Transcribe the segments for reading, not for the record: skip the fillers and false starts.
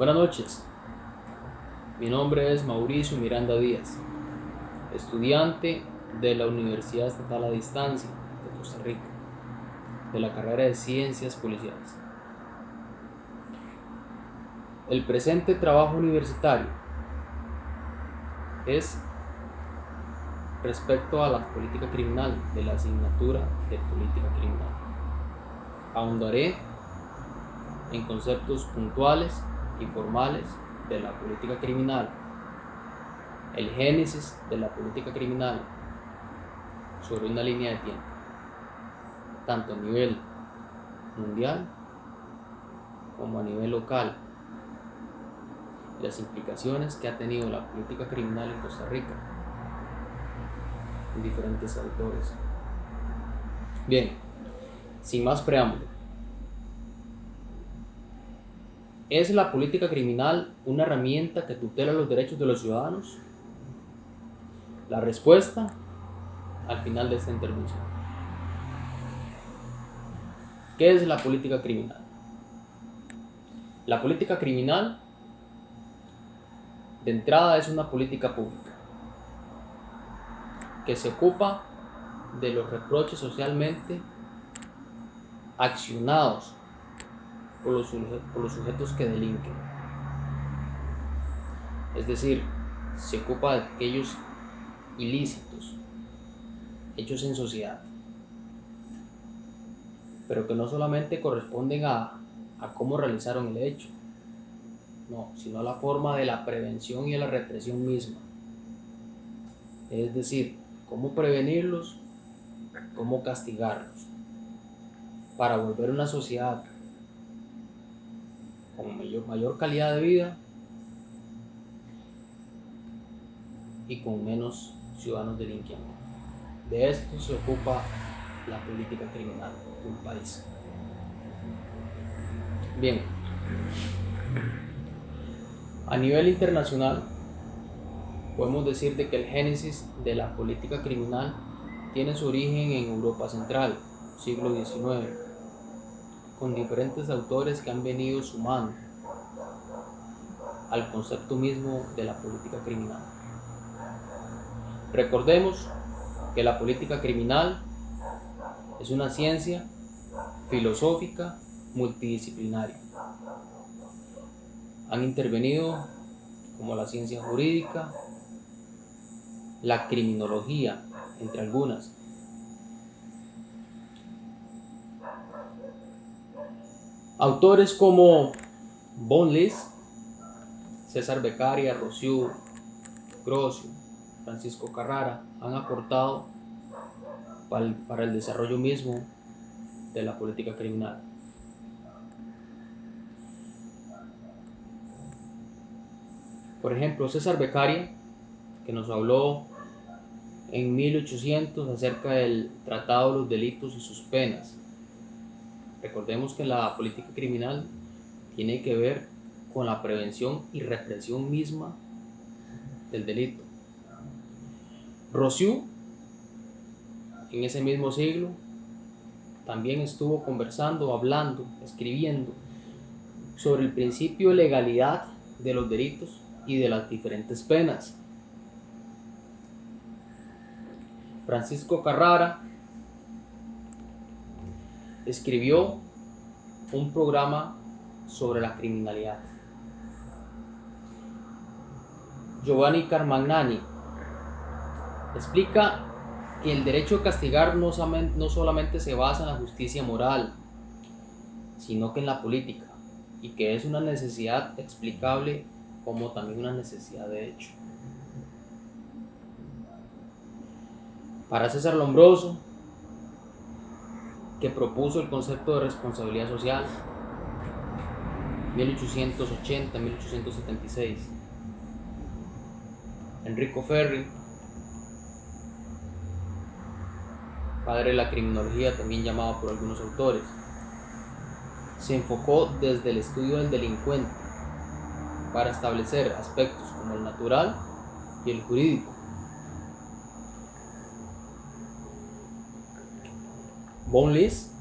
Buenas noches, mi nombre es Mauricio Miranda Díaz, estudiante de la Universidad Estatal a Distancia de Costa Rica, de la carrera de Ciencias Policiales. El presente trabajo universitario es respecto a la política criminal de la asignatura de política criminal. Ahondaré en conceptos puntuales y formales de la política criminal, el génesis de la política criminal sobre una línea de tiempo, tanto a nivel mundial como a nivel local, las implicaciones que ha tenido la política criminal en Costa Rica en diferentes autores. Bien, sin más preámbulo, ¿es la política criminal una herramienta que tutela los derechos de los ciudadanos? La respuesta al final de esta intervención. ¿Qué es la política criminal? La política criminal, de entrada, es una política pública que se ocupa de los reproches socialmente accionados por los sujetos que delinquen. Es decir, se ocupa de aquellos ilícitos hechos en sociedad, pero que no solamente corresponden a cómo realizaron el hecho, no, sino a la forma de la prevención y a la represión misma. Es decir, cómo prevenirlos, cómo castigarlos, para volver a una sociedad con mayor calidad de vida y con menos ciudadanos delinquiendo. De esto se ocupa la política criminal de un país. Bien, a nivel internacional podemos decir de que el génesis de la política criminal tiene su origen en Europa Central, siglo XIX, con diferentes autores que han venido sumando al concepto mismo de la política criminal. Recordemos que la política criminal es una ciencia filosófica multidisciplinaria. Han intervenido como la ciencia jurídica, la criminología, entre algunas. Autores como von List, César Beccaria, Rossiu, Grocio, Francisco Carrara han aportado para el desarrollo mismo de la política criminal. Por ejemplo, César Beccaria, que nos habló en 1800 acerca del Tratado de los Delitos y sus penas. Recordemos que la política criminal tiene que ver con la prevención y represión misma del delito. Rossiu, en ese mismo siglo, también estuvo conversando, hablando, escribiendo sobre el principio de legalidad de los delitos y de las diferentes penas. Francisco Carrara escribió un programa sobre la criminalidad. Giovanni Carmagnani explica que el derecho a castigar no solamente se basa en la justicia moral, sino que en la política, y que es una necesidad explicable como también una necesidad de hecho. Para César Lombroso, que propuso el concepto de responsabilidad social, 1880-1876. Enrico Ferri, padre de la criminología, también llamado por algunos autores, se enfocó desde el estudio del delincuente para establecer aspectos como el natural y el jurídico. Von List,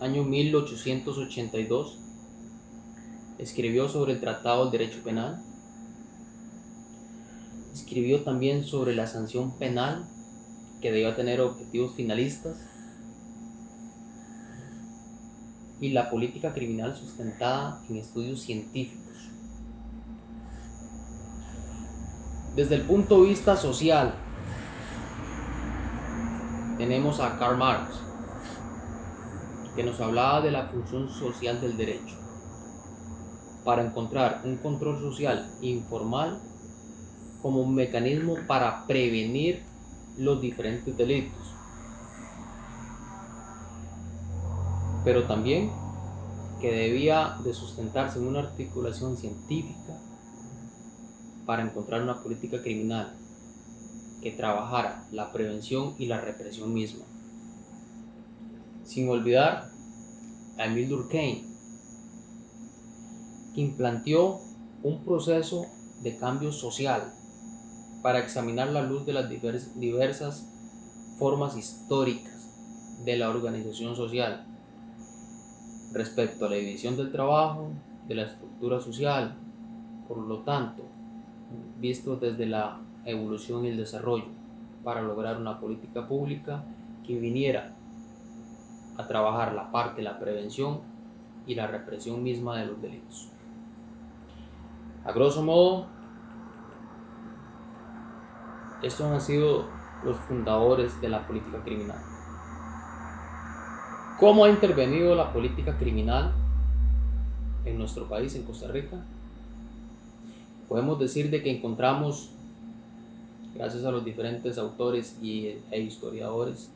año 1882, Escribió sobre el Tratado del Derecho Penal. Escribió también sobre la sanción penal, que debía tener objetivos finalistas, y la política criminal sustentada en estudios científicos. Desde el punto de vista social, tenemos a Karl Marx, que nos hablaba de la función social del derecho, para encontrar un control social informal como un mecanismo para prevenir los diferentes delitos, pero también que debía de sustentarse en una articulación científica para encontrar una política criminal que trabajara la prevención y la represión misma. Sin olvidar a Émile Durkheim, quien planteó un proceso de cambio social para examinar la luz de las diversas formas históricas de la organización social respecto a la división del trabajo, de la estructura social, por lo tanto, visto desde la evolución y el desarrollo, para lograr una política pública que viniera a trabajar la parte de la prevención y la represión misma de los delitos. A grosso modo, estos han sido los fundadores de la política criminal. ¿Cómo ha intervenido la política criminal en nuestro país, en Costa Rica? Podemos decir de que encontramos, gracias a los diferentes autores e historiadores,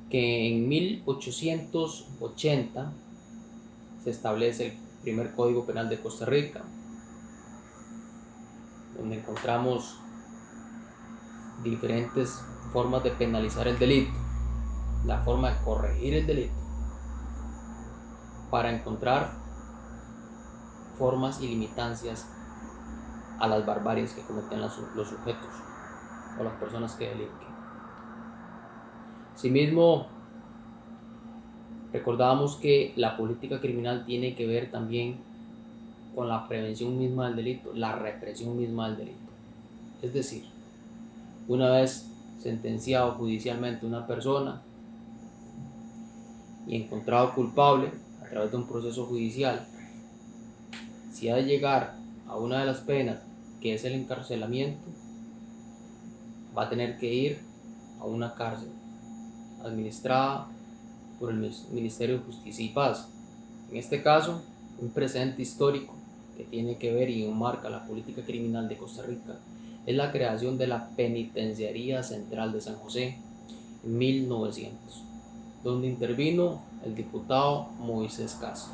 que en 1880 se establece el primer Código Penal de Costa Rica, donde encontramos diferentes formas de penalizar el delito, la forma de corregir el delito, para encontrar formas y limitancias a las barbaries que cometen los sujetos o las personas que delinquen. Asimismo, recordamos que la política criminal tiene que ver también con la prevención misma del delito, la represión misma del delito. Es decir, una vez sentenciado judicialmente una persona y encontrado culpable a través de un proceso judicial, si ha de llegar a una de las penas, que es el encarcelamiento, va a tener que ir a una cárcel administrada por el Ministerio de Justicia y Paz. En este caso, un precedente histórico que tiene que ver y enmarca la política criminal de Costa Rica es la creación de la Penitenciaría Central de San José en 1900, donde intervino el diputado Moisés Castro.